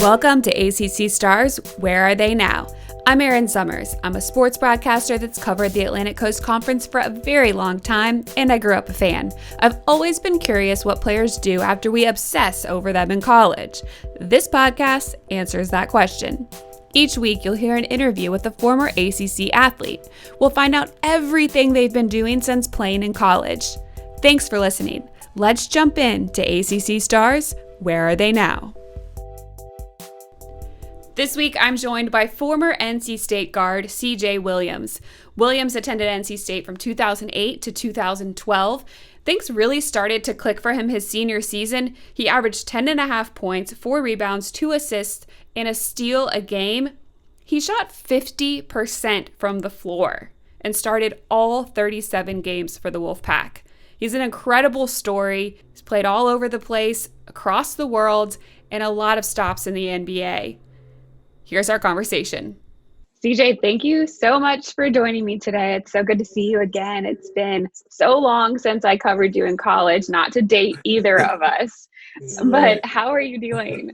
Welcome to ACC Stars, Where Are They Now? I'm Erin Summers. I'm a sports broadcaster that's covered the Atlantic Coast Conference for a very long time, and I grew up a fan. I've always been curious what players do after we obsess over them in college. This podcast answers that question. Each week, you'll hear an interview with a former ACC athlete. We'll find out everything they've been doing since playing in college. Thanks for listening. Let's jump in to ACC Stars, Where Are They Now? This week, I'm joined by former NC State guard CJ Williams. Williams attended NC State from 2008 to 2012. Things really started to click for him his senior season. He averaged 10.5 points, 4 rebounds, 2 assists, and a steal a game. He shot 50% from the floor and started all 37 games for the Wolfpack. He's an incredible story. He's played all over the place, across the world, and a lot of stops in the NBA. Here's our conversation. CJ, thank you so much for joining me today. It's so good to see you again. It's been so long since I covered you in college, not to date either of us. But how are you doing?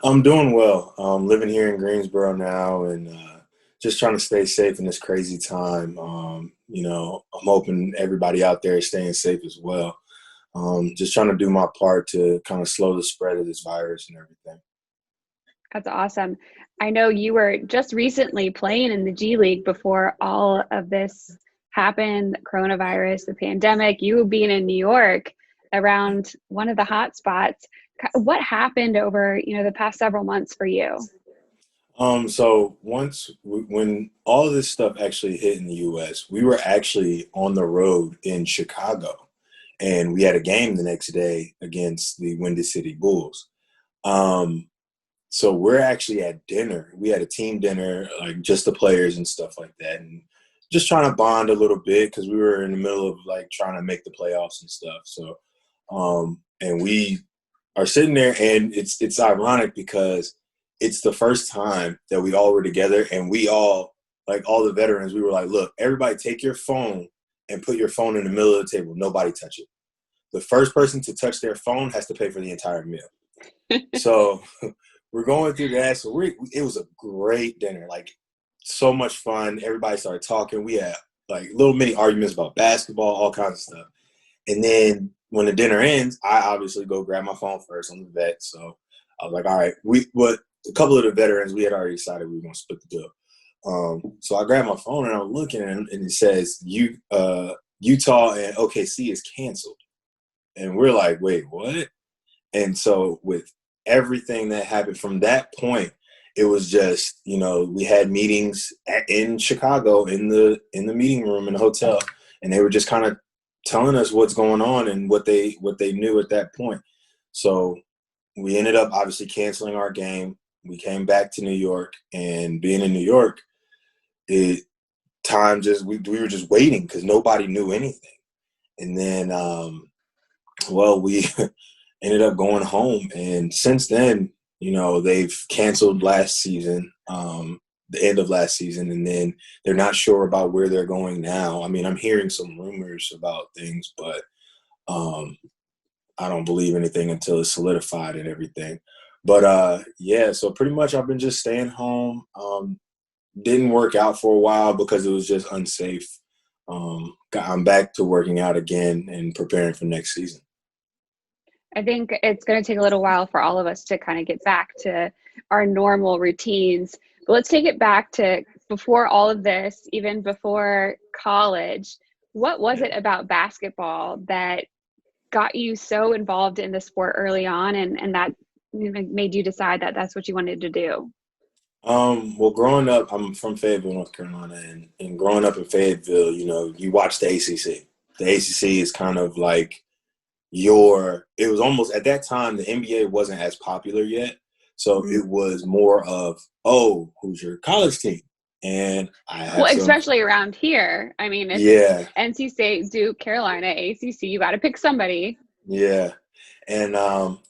I'm doing well. I'm living here in Greensboro now and just trying to stay safe in this crazy time. I'm hoping everybody out there is staying safe as well. Just trying to do my part to kind of slow the spread of this virus and everything. That's awesome. I know you were just recently playing in the G League before all of this happened, coronavirus, the pandemic, you being in New York around one of the hot spots. What happened over, the past several months for you? So when all of this stuff actually hit in the U.S., we were actually on the road in Chicago, and we had a game the next day against the Windy City Bulls. So we're actually at dinner. We had a team dinner, like just the players and stuff like that, and just trying to bond a little bit because we were in the middle of like trying to make the playoffs and stuff. So, and we are sitting there, and it's ironic because it's the first time that we all were together, and we all, like all the veterans, we were like, look, everybody take your phone and put your phone in the middle of the table. Nobody touch it. The first person to touch their phone has to pay for the entire meal. So we're going through that. So it was a great dinner, like so much fun. Everybody started talking. We had like little mini arguments about basketball, all kinds of stuff. And then when the dinner ends, I obviously go grab my phone first. I'm the vet. So I was like, all right, but a couple of the veterans, we had already decided we were going to split the bill. So I grabbed my phone and I was looking and it says, Utah and OKC is canceled. And we're like, wait, what? And so with everything that happened from that point, it was just, we had meetings in Chicago in the meeting room in the hotel, and they were just kind of telling us what's going on and what they knew at that point. So we ended up obviously canceling our game. We came back to New York, and being in New York, we were just waiting because nobody knew anything. And then, we ended up going home, and since then, they've canceled last season, the end of last season, and then they're not sure about where they're going now. I mean, I'm hearing some rumors about things, but I don't believe anything until it's solidified and everything. But so pretty much I've been just staying home. Didn't work out for a while because it was just unsafe. I'm back to working out again and preparing for next season. I think it's going to take a little while for all of us to kind of get back to our normal routines. But let's take it back to before all of this, even before college. What was it about basketball that got you so involved in the sport early on and that made you decide that that's what you wanted to do? Well, growing up, I'm from Fayetteville, North Carolina, and growing up in Fayetteville, you watch the ACC. The ACC is kind of like it was almost at that time, the NBA wasn't as popular yet. So it was more of, who's your college team? And especially around here. I mean, it's NC State, Duke, Carolina, ACC, you got to pick somebody. Yeah. And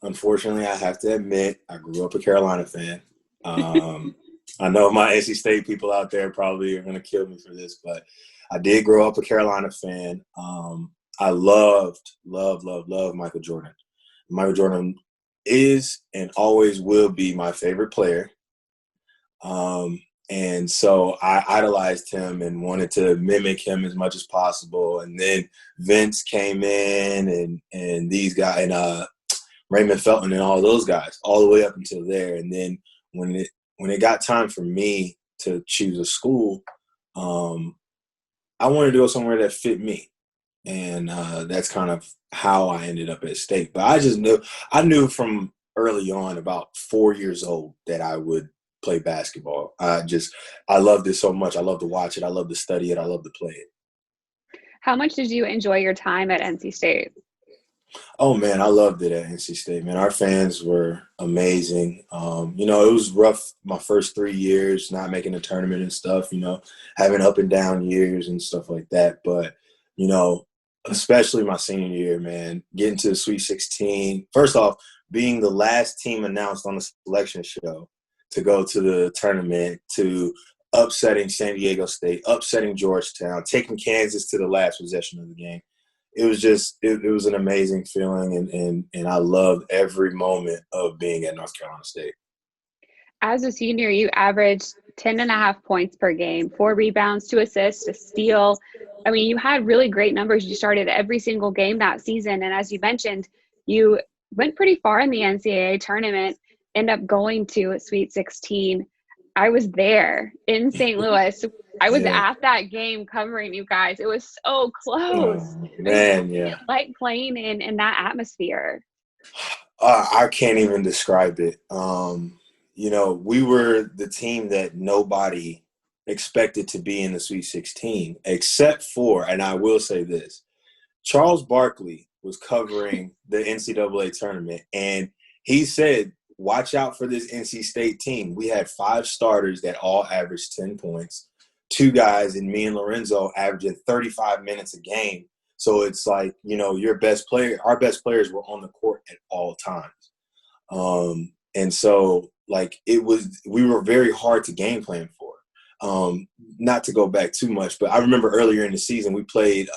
unfortunately, I have to admit, I grew up a Carolina fan. I know my NC State people out there probably are going to kill me for this, but I did grow up a Carolina fan. I loved Michael Jordan. Michael Jordan is and always will be my favorite player. And so I idolized him and wanted to mimic him as much as possible. And then Vince came in and these guys and Raymond Felton and all those guys all the way up until there. And then when it got time for me to choose a school, I wanted to go somewhere that fit me. And that's kind of how I ended up at State. But I knew from early on, about 4 years old, that I would play basketball. I loved it so much. I love to watch it. I love to study it. I love to play it. How much did you enjoy your time at NC State? Oh, man, I loved it at NC State, man. Our fans were amazing. It was rough my first 3 years, not making a tournament and stuff, having up and down years and stuff like that. But, especially my senior year, man, getting to the Sweet 16. First off, being the last team announced on the selection show to go to the tournament, to upsetting San Diego State, upsetting Georgetown, taking Kansas to the last possession of the game. It was just it was an amazing feeling, and I loved every moment of being at North Carolina State. As a senior, you averaged 10.5 points per game, 4 rebounds, 2 assists, a steal. I mean, you had really great numbers. You started every single game that season. And as you mentioned, you went pretty far in the NCAA tournament, ended up going to a Sweet 16. I was there in St. Louis. I was at that game covering you guys. It was so close. Oh, man, yeah. Like playing in that atmosphere. I can't even describe it. We were the team that nobody expected to be in the Sweet 16, except for, and I will say this, Charles Barkley was covering the NCAA tournament, and he said, watch out for this NC State team. We had 5 starters that all averaged 10 points, 2 guys, and me and Lorenzo averaging 35 minutes a game. So it's like, our best players were on the court at all times. And so, we were very hard to game plan for. Not to go back too much, but I remember earlier in the season we played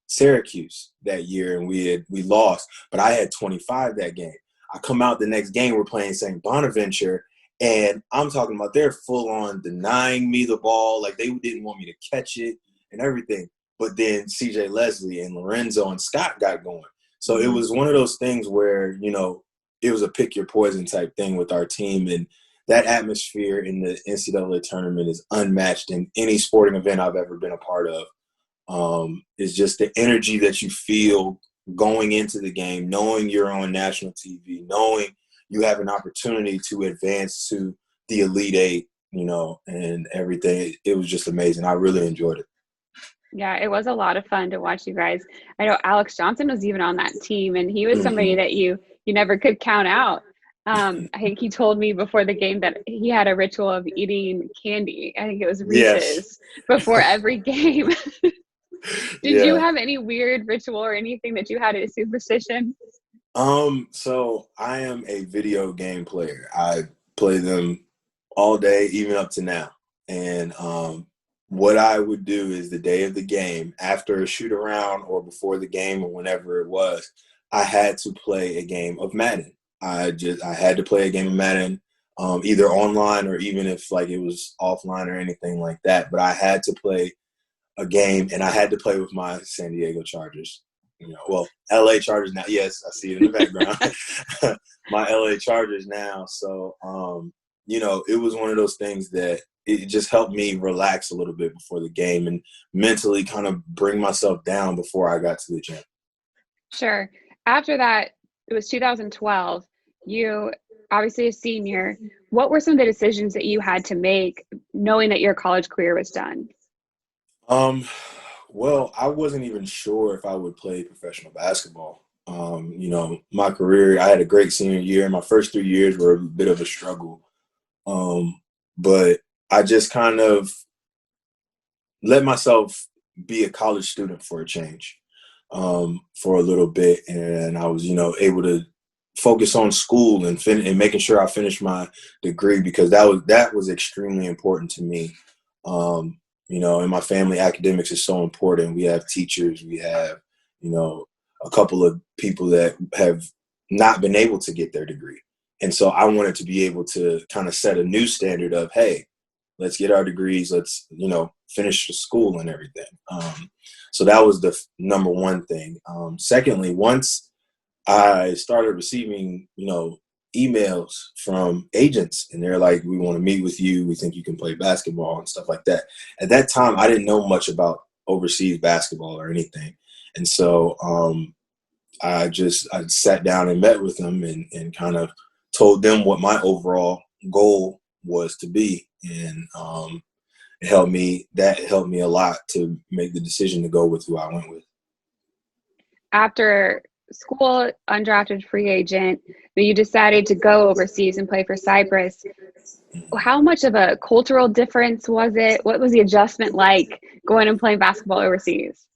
Syracuse that year, and we lost, but I had 25 that game. I come out the next game, we're playing St. Bonaventure, and I'm talking about they're full on denying me the ball, like they didn't want me to catch it and everything. But then CJ Leslie and Lorenzo and Scott got going. So it was one of those things where, it was a pick your poison type thing with our team. And that atmosphere in the NCAA tournament is unmatched in any sporting event I've ever been a part of. It's just the energy that you feel going into the game, knowing you're on national TV, knowing you have an opportunity to advance to the Elite Eight, and everything. It was just amazing. I really enjoyed it. Yeah, it was a lot of fun to watch you guys. I know Alex Johnson was even on that team, and he was somebody that you never could count out. I think he told me before the game that he had a ritual of eating candy. I think it was Reese's before every game. Did you have any weird ritual or anything that you had as superstition? So I am a video game player. I play them all day, even up to now. And what I would do is the day of the game, after a shoot around or before the game or whenever it was, I had to play a game of Madden. I had to play a game of Madden, either online or even if it was offline or anything like that. But I had to play a game, and I had to play with my San Diego Chargers. LA Chargers now. Yes, I see it in the background. My LA Chargers now. So, it was one of those things that it just helped me relax a little bit before the game and mentally kind of bring myself down before I got to the gym. Sure. After that, it was 2012. You obviously a senior. What were some of the decisions that you had to make knowing that your college career was done? Well, I wasn't even sure if I would play professional basketball. My career, I had a great senior year. My first 3 years were a bit of a struggle. But I just kind of let myself be a college student for a change, for a little bit. And I was, able to focus on school and making sure I finished my degree, because that was extremely important to me. In my family, academics is so important. We have teachers, we have, a couple of people that have not been able to get their degree. And so I wanted to be able to kind of set a new standard of, hey, let's get our degrees. Let's, finish the school and everything. So that was the number one thing. Secondly, once I started receiving, emails from agents, and they're like, we want to meet with you. We think you can play basketball and stuff like that. At that time, I didn't know much about overseas basketball or anything. And so I sat down and met with them and kind of told them what my overall goal was to be. And it helped me a lot to make the decision to go with who I went with. After school, undrafted free agent, but you decided to go overseas and play for Cyprus. How much of a cultural difference was it? What was the adjustment like going and playing basketball overseas?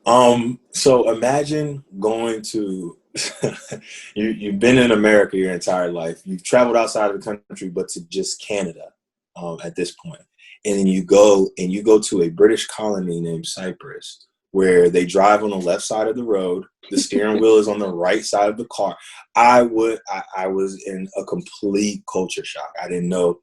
So imagine going to you've been in America your entire life. You've traveled outside of the country, but to just Canada at this point. And then you go to a British colony named Cyprus, where they drive on the left side of the road. The steering wheel is on the right side of the car. I was in a complete culture shock. I didn't know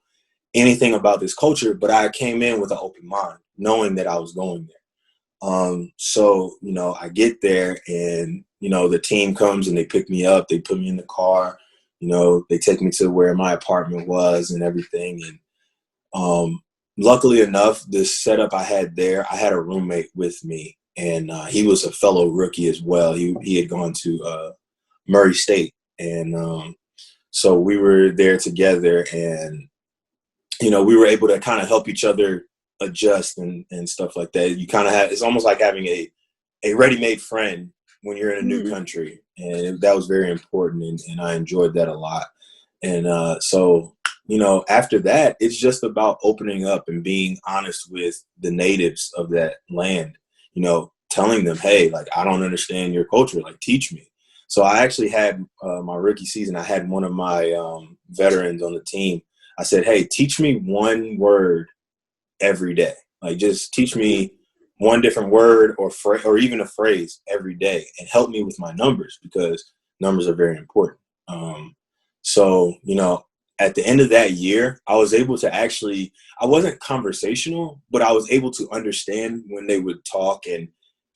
anything about this culture, but I came in with an open mind, knowing that I was going there. So, I get there and, the team comes and they pick me up. They put me in the car. They take me to where my apartment was and everything. And luckily enough, the setup I had there, I had a roommate with me. And he was a fellow rookie as well. He had gone to Murray State. And so we were there together. And, we were able to kind of help each other adjust and stuff like that. You kind of it's almost like having a ready-made friend when you're in a new country. And that was very important. And I enjoyed that a lot. And so, after that, it's just about opening up and being honest with the natives of that land. Telling them, hey, like, I don't understand your culture, like, teach me. So I actually had my rookie season, I had one of my veterans on the team. I said, hey, teach me one word every day. Like, just teach me one different word or even a phrase every day and help me with my numbers, because numbers are very important. So, at the end of that year, I was able to I wasn't conversational, but I was able to understand when they would talk and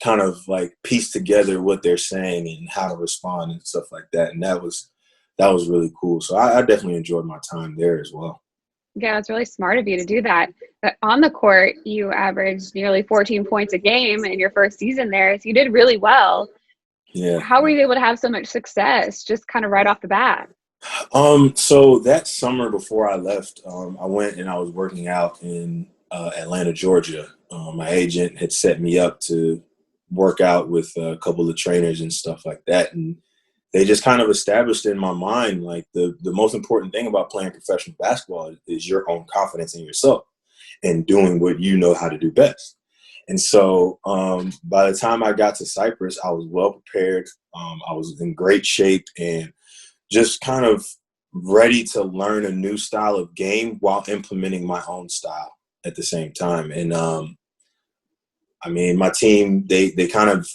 kind of like piece together what they're saying and how to respond and stuff like that. And that was really cool. So I definitely enjoyed my time there as well. Yeah, it's really smart of you to do that. But on the court, you averaged nearly 14 points a game in your first season there. So you did really well. Yeah. How were you able to have so much success just kind of right off the bat? So that summer before I left, I went and I was working out in Atlanta, Georgia. My agent had set me up to work out with a couple of trainers and stuff like that. And they just kind of established in my mind, like, the most important thing about playing professional basketball is your own confidence in yourself and doing what you know how to do best. And so by the time I got to Cyprus, I was well prepared. I was in great shape and just kind of ready to learn a new style of game while implementing my own style at the same time. And my team, they kind of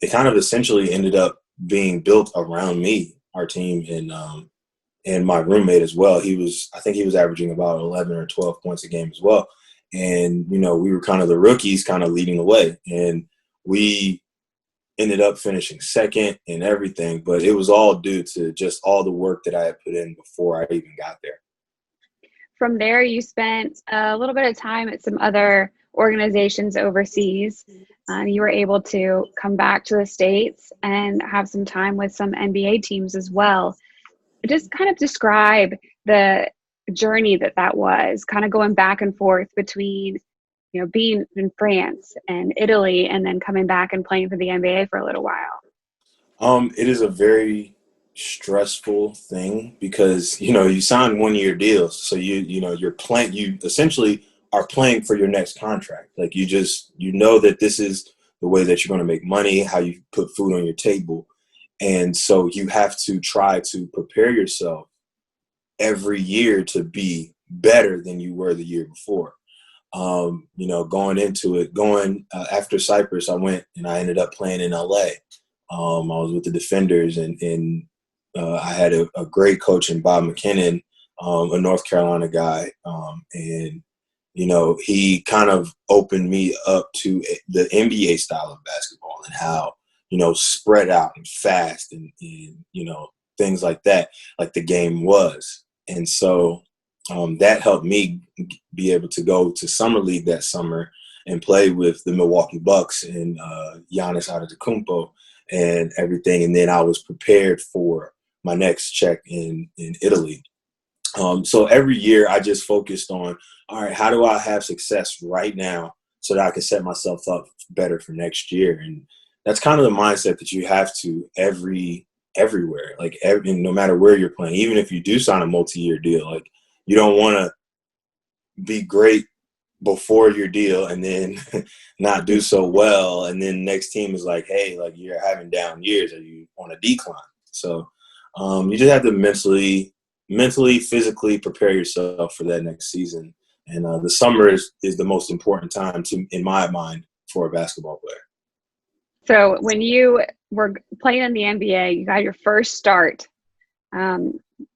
essentially ended up being built around me, our team, and my roommate as well. I think he was averaging about 11 or 12 points a game as well. And, we were kind of the rookies kind of leading the way. And we ended up finishing second and everything, but it was all due to just all the work that I had put in before I even got there. From there, you spent a little bit of time at some other organizations overseas. You were able to come back to the States and have some time with some NBA teams as well. Just kind of describe the journey that was, kind of going back and forth between, being in France and Italy and then coming back and playing for the NBA for a little while. It is a very stressful thing because, you sign 1-year deals. So you essentially are playing for your next contract. Like, you know that this is the way that you're going to make money, how you put food on your table. And so you have to try to prepare yourself every year to be better than you were the year before. Going into it, after Cyprus, I went and I ended up playing in LA. I was with the Defenders, and I had a great coach in Bob McKinnon, a North Carolina guy, and he kind of opened me up to the NBA style of basketball and how spread out and fast and things like that, like the game was. And so that helped me be able to go to Summer League that summer and play with the Milwaukee Bucks and Giannis Antetokounmpo and everything. And then I was prepared for my next check in Italy. So every year I just focused on, all right, how do I have success right now so that I can set myself up better for next year? And that's kind of the mindset that you have to everywhere, like no matter where you're playing, even if you do sign a multi-year deal, like you don't want to be great before your deal and then not do so well. And then next team is like, hey, like you're having down years, are you on a decline? So you just have to mentally, physically prepare yourself for that next season. And the summer is the most important time in my mind for a basketball player. So when you were playing in the NBA, you got your first start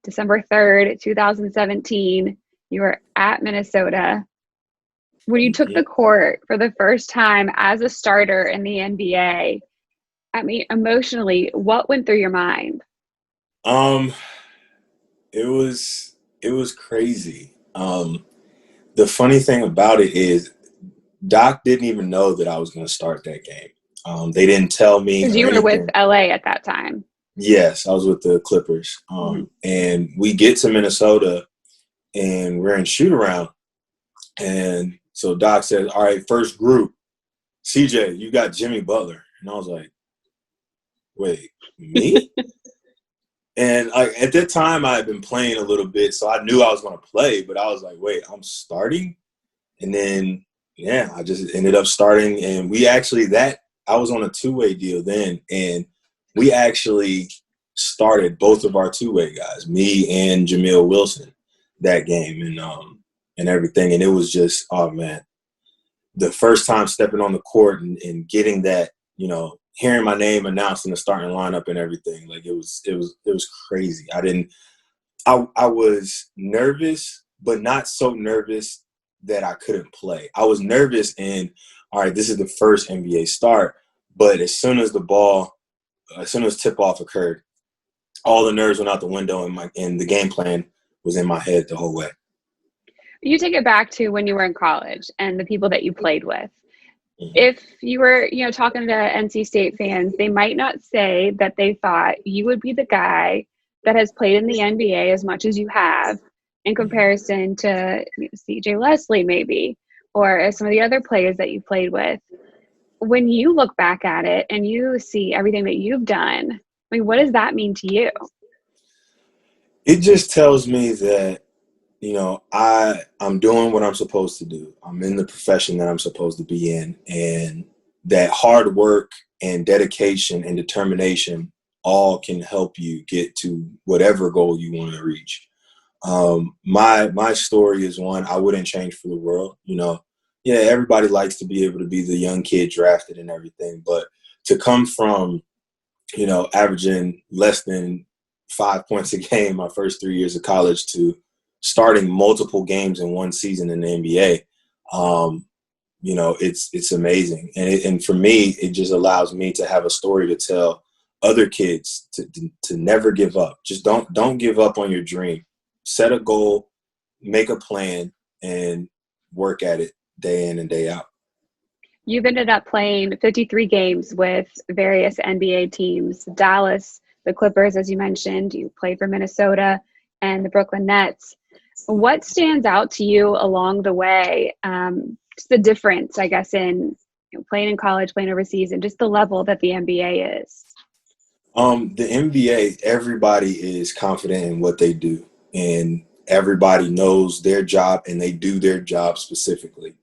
December 3rd, 2017. You were at Minnesota. When you took the court for the first time as a starter in the NBA, I mean, emotionally, what went through your mind? It was crazy. The funny thing about it is Doc didn't even know that I was going to start that game. They didn't tell me. Because you were with LA at that time. Yes, I was with the Clippers. And we get to Minnesota and we're in shoot around. And so Doc says, all right, first group, CJ, you got Jimmy Butler. And I was like, wait, me? And at that time I had been playing a little bit, so I knew I was going to play, but I was like, wait, I'm starting? And then, yeah, I just ended up starting. And I was on a two-way deal then, and we actually started both of our two-way guys, me and Jamil Wilson, that game and everything. And it was just, oh, man, the first time stepping on the court and getting that, hearing my name announced in the starting lineup and everything, like it was crazy. I was nervous, but not so nervous that I couldn't play. I was nervous and, all right, this is the first NBA start, but as soon as tip-off occurred, all the nerves went out the window and the game plan was in my head the whole way. You take it back to when you were in college and the people that you played with. If you were, talking to NC State fans, they might not say that they thought you would be the guy that has played in the NBA as much as you have in comparison to CJ Leslie maybe, or some of the other players that you played with. When you look back at it and you see everything that you've done, I mean, what does that mean to you? It just tells me that, I'm doing what I'm supposed to do. I'm in the profession that I'm supposed to be in, and that hard work and dedication and determination all can help you get to whatever goal you want to reach. My story is one I wouldn't change for the world. Yeah, everybody likes to be able to be the young kid drafted and everything, but to come from, averaging less than 5 points a game my first 3 years of college to starting multiple games in one season in the NBA, it's amazing. And for me, it just allows me to have a story to tell other kids to never give up. Just don't give up on your dream. Set a goal, make a plan, and work at it day in and day out. You've ended up playing 53 games with various NBA teams, Dallas, the Clippers, as you mentioned. You played for Minnesota and the Brooklyn Nets. What stands out to you along the way? Just the difference, I guess, in playing in college, playing overseas, and just the level that the NBA is. The NBA, everybody is confident in what they do, and everybody knows their job, and they do their job specifically.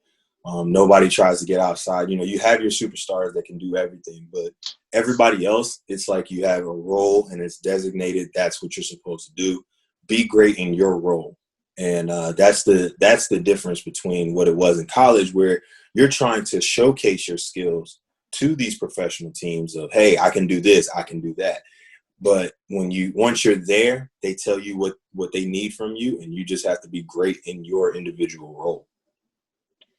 Nobody tries to get outside. You have your superstars that can do everything, but everybody else, it's like you have a role and it's designated. That's what you're supposed to do. Be great in your role. And that's the difference between what it was in college, where you're trying to showcase your skills to these professional teams of, hey, I can do this, I can do that. But once you're there, they tell you what they need from you, and you just have to be great in your individual role.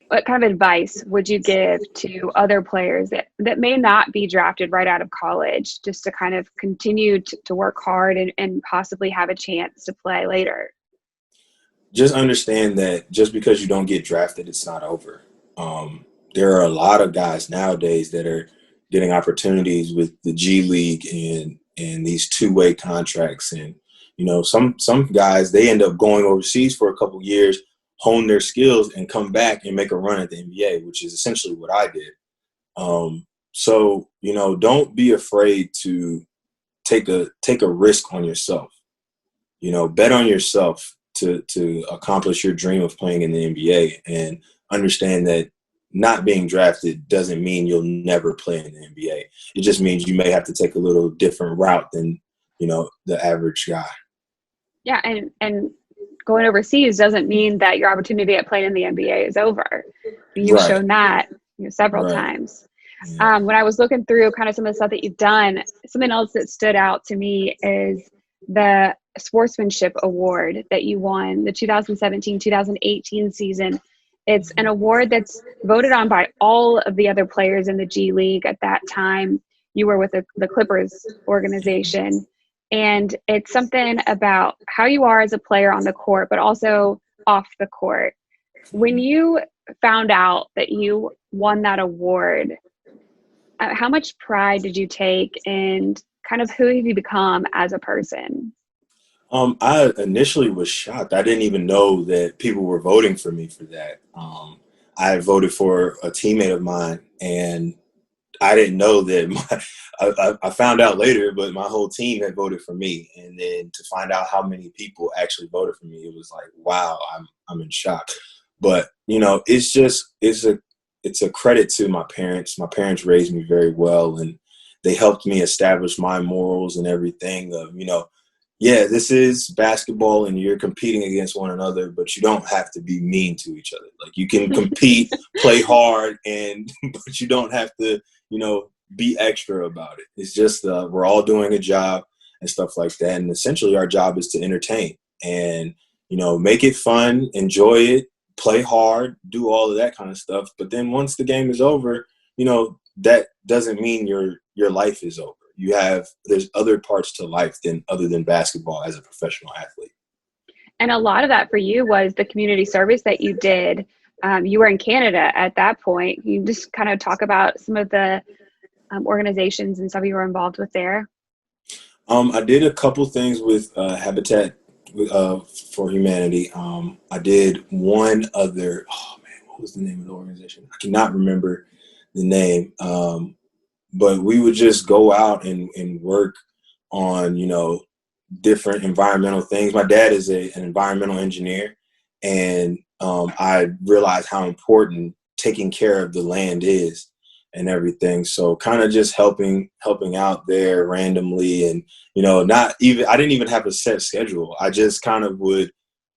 What kind of advice would you give to other players that may not be drafted right out of college, just to kind of continue to work hard and possibly have a chance to play later? Just understand that just because you don't get drafted, it's not over. There are a lot of guys nowadays that are getting opportunities with the G League and these two-way contracts. And, some guys, they end up going overseas for a couple years, hone their skills, and come back and make a run at the NBA, which is essentially what I did. So, don't be afraid to take a risk on yourself. Bet on yourself to accomplish your dream of playing in the NBA, and understand that not being drafted doesn't mean you'll never play in the NBA. It just means you may have to take a little different route than, the average guy. Yeah, and going overseas doesn't mean that your opportunity at playing in the NBA is over. You've shown that several times. Yeah. When I was looking through kind of some of the stuff that you've done, something else that stood out to me is the Sportsmanship Award that you won the 2017-2018 season. It's an award that's voted on by all of the other players in the G League at that time. You were with the Clippers organization. And it's something about how you are as a player on the court, but also off the court. When you found out that you won that award, how much pride did you take, and kind of who have you become as a person? I initially was shocked. I didn't even know that people were voting for me for that. I voted for a teammate of mine, and I didn't know that I found out later, but my whole team had voted for me. And then to find out how many people actually voted for me, it was like, wow, I'm in shock. But, it's a credit to my parents. My parents raised me very well, and they helped me establish my morals and everything of, yeah, this is basketball and you're competing against one another, but you don't have to be mean to each other. Like, you can compete, play hard, but you don't have to, be extra about it. It's just we're all doing a job and stuff like that. And essentially our job is to entertain and, make it fun, enjoy it, play hard, do all of that kind of stuff. But then once the game is over, that doesn't mean your life is over. There's other parts to life other than basketball as a professional athlete. And a lot of that for you was the community service that you did. You were in Canada at that point. You just kind of talk about some of the organizations and stuff you were involved with there. I did a couple things with Habitat for Humanity. I did one other, what was the name of the organization? I cannot remember the name. But we would just go out and work on, different environmental things. My dad is an environmental engineer, and I realized how important taking care of the land is and everything. So kind of just helping out there randomly, and, I didn't even have a set schedule. I just kind of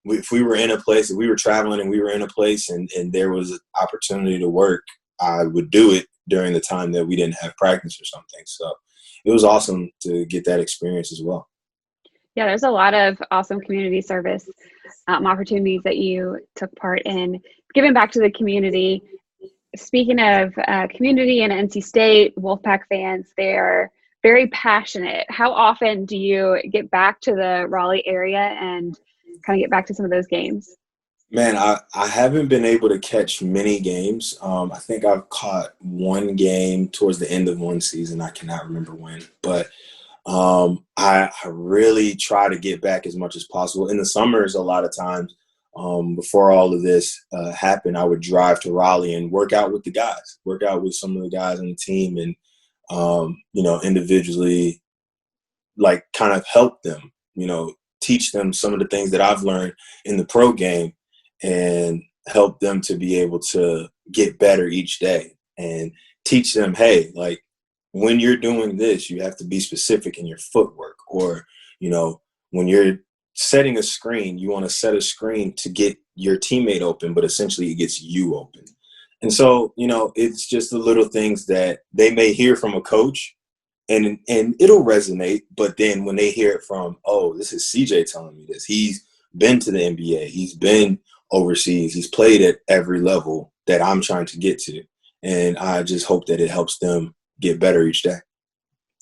if we were in a place, if we were traveling and we were in a place and there was an opportunity to work, I would do it during the time that we didn't have practice or something. So it was awesome to get that experience as well. Yeah, there's a lot of awesome community service opportunities that you took part in. Giving back to the community, speaking of community and NC State, Wolfpack fans, they're very passionate. How often do you get back to the Raleigh area and kind of get back to some of those games? Man, I haven't been able to catch many games. I think I've caught one game towards the end of one season. I cannot remember when, but I really try to get back as much as possible. In the summers, a lot of times, before all of this happened, I would drive to Raleigh and work out with the guys, work out with some of the guys on the team, and, individually, like, kind of help them, teach them some of the things that I've learned in the pro game, and help them to be able to get better each day, and teach them, hey, like, when you're doing this, you have to be specific in your footwork, or, when you're setting a screen, you want to set a screen to get your teammate open, but essentially it gets you open. And so, it's just the little things that they may hear from a coach, and it'll resonate. But then when they hear it from, oh, this is CJ telling me this. He's been to the NBA. He's been overseas. He's played at every level that I'm trying to get to. And I just hope that it helps them get better each day.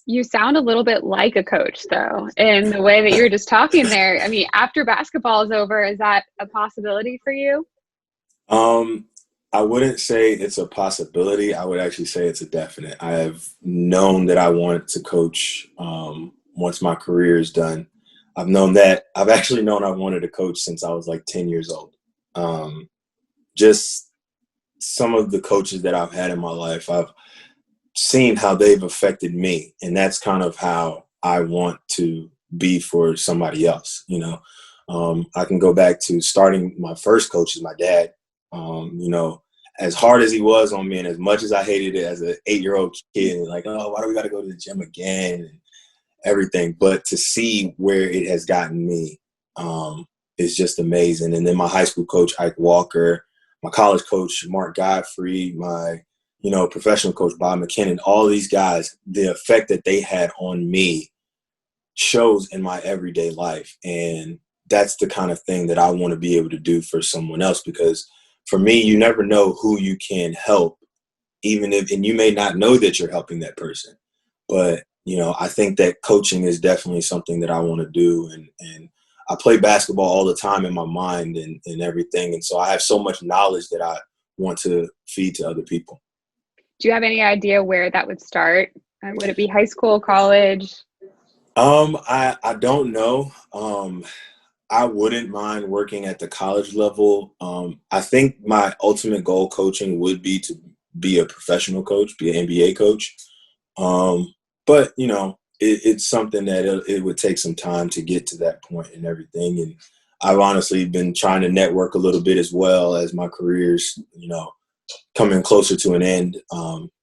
You sound a little bit like a coach, though, in the way that you're just talking there. I mean, after basketball is over, is that a possibility for you? I wouldn't say it's a possibility. I would actually say it's a definite. I have known that I wanted to coach once my career is done. I've actually known I wanted to coach since I was like 10 years old. Just some of the coaches that I've had in my life, I've seen how they've affected me. And that's kind of how I want to be for somebody else. You know, I can go back to starting my first coach is my dad. You know, as hard as he was on me and as much as I hated it as an 8-year-old kid, and like, oh, why do we got to go to the gym again and everything? But to see where it has gotten me is just amazing. And then my high school coach, Ike Walker, my college coach, Mark Godfrey, my, you know, professional coach, Bob McKinnon, all these guys, the effect that they had on me shows in my everyday life. And that's the kind of thing that I want to be able to do for someone else, because for me, you never know who you can help, even if, and you may not know that you're helping that person. But, you know, I think that coaching is definitely something that I want to do. And I play basketball all the time in my mind and everything. And so I have so much knowledge that I want to feed to other people. Do you have any idea where that would start? Would it be high school, college? I don't know. I wouldn't mind working at the college level. I think my ultimate goal coaching would be to be a professional coach, be an NBA coach. But, you know, it's something that it would take some time to get to that point and everything. And I've honestly been trying to network a little bit as well as my career's, you know, coming closer to an end.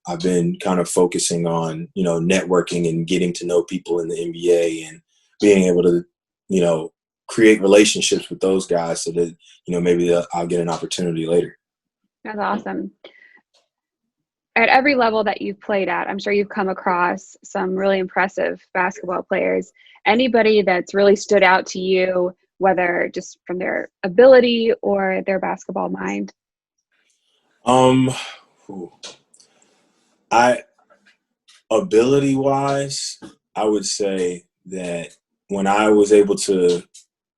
I've been kind of focusing on, you know, networking and getting to know people in the NBA and being able to, you know, create relationships with those guys so that, you know, maybe I'll get an opportunity later. That's awesome. At every level that you've played at, I'm sure you've come across some really impressive basketball players. Anybody that's really stood out to you, whether just from their ability or their basketball mind? Ability wise, I would say that when I was able to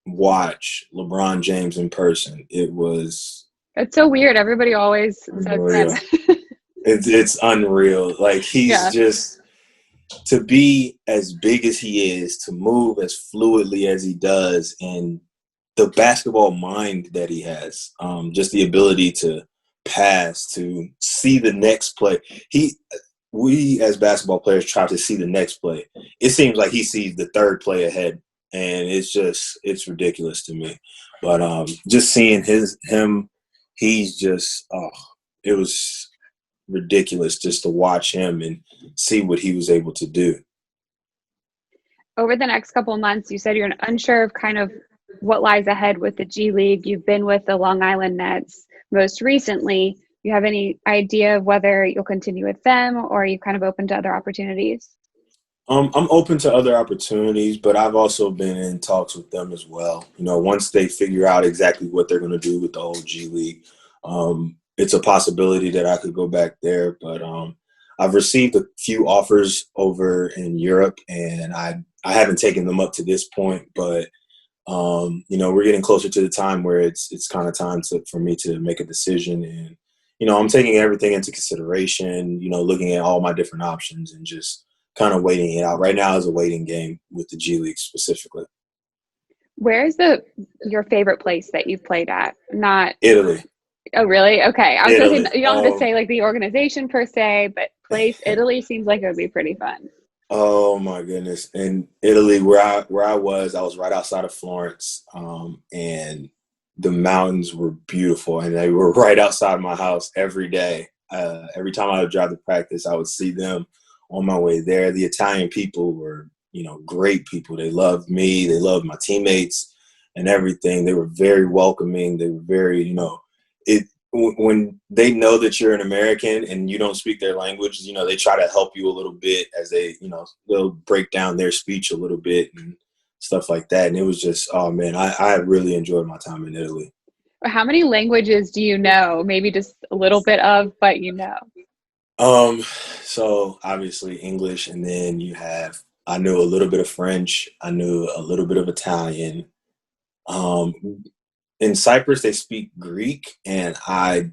watch LeBron James in person, it was It's so weird. Everybody always says unreal. that. It's unreal. Like he's just, to be as big as he is, to move as fluidly as he does, and the basketball mind that he has, just the ability to pass, to see the next play. We as basketball players try to see the next play. It seems like he sees the third play ahead, and it's ridiculous to me. But just seeing him, he's just, it was ridiculous just to watch him and see what he was able to do. Over the next couple of months, you said you're unsure of kind of what lies ahead with the G League. You've been with the Long Island Nets most recently. You have any idea of whether you'll continue with them, or are you kind of open to other opportunities? I'm open to other opportunities, but I've also been in talks with them as well. You know, once they figure out exactly what they're going to do with the whole G League, it's a possibility that I could go back there. But I've received a few offers over in Europe, and I haven't taken them up to this point. But you know, we're getting closer to the time where it's kind of time for me to make a decision. And you know, I'm taking everything into consideration. You know, looking at all my different options and just kind of waiting it out. Right now is a waiting game with the G League specifically. Where's your favorite place that you've played at? Not Italy. Oh, really? Okay. I was going to say, you don't have to Oh. say like the organization per se, but place. Italy seems like it would be pretty fun. Oh my goodness! In Italy, where I was right outside of Florence, and the mountains were beautiful, and they were right outside my house every day. Every time I would drive to practice, I would see them on my way there. The Italian people were, you know, great people. They loved me. They loved my teammates and everything. They were very welcoming. They were very, you know, when they know that you're an American and you don't speak their language, they try to help you a little bit as they'll break down their speech a little bit and stuff like that. And it was just, oh man, I really enjoyed my time in Italy. How many languages do you know? Maybe just a little bit of, but you know. So obviously English, and then I knew a little bit of French. I knew a little bit of Italian. In Cyprus, they speak Greek, and I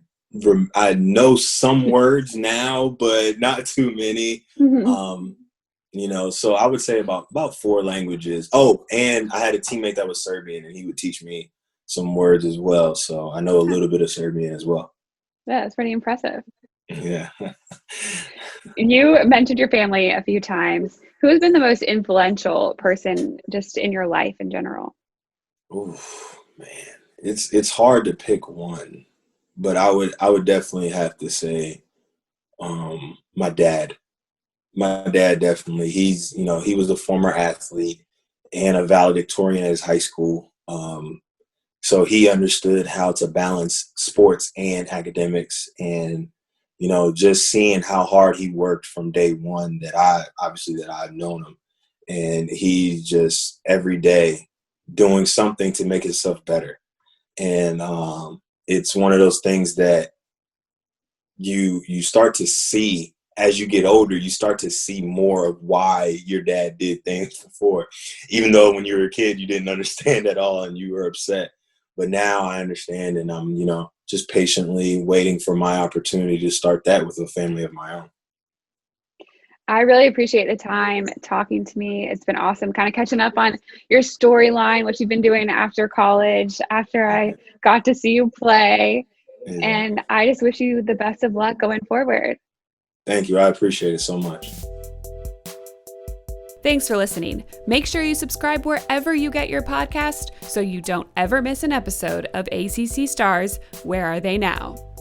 know some words now, but not too many. So I would say about 4 languages. Oh, and I had a teammate that was Serbian, and he would teach me some words as well. So I know a little bit of Serbian as well. Yeah, that's pretty impressive. Yeah. You mentioned your family a few times. Who has been the most influential person just in your life in general? Oh man, it's hard to pick one, but I would definitely have to say my dad. My dad definitely. He was a former athlete and a valedictorian at his high school. So he understood how to balance sports and academics, and just seeing how hard he worked from day one that I've known him, and he's just every day doing something to make himself better. And it's one of those things that you start to see as you get older. You start to see more of why your dad did things before, even though when you were a kid you didn't understand at all and you were upset. But now I understand, and I'm just patiently waiting for my opportunity to start that with a family of my own. I really appreciate the time talking to me. It's been awesome kind of catching up on your storyline, what you've been doing after college, after I got to see you play. Yeah. And I just wish you the best of luck going forward. Thank you. I appreciate it so much. Thanks for listening. Make sure you subscribe wherever you get your podcast so you don't ever miss an episode of ACC Stars. Where Are They Now?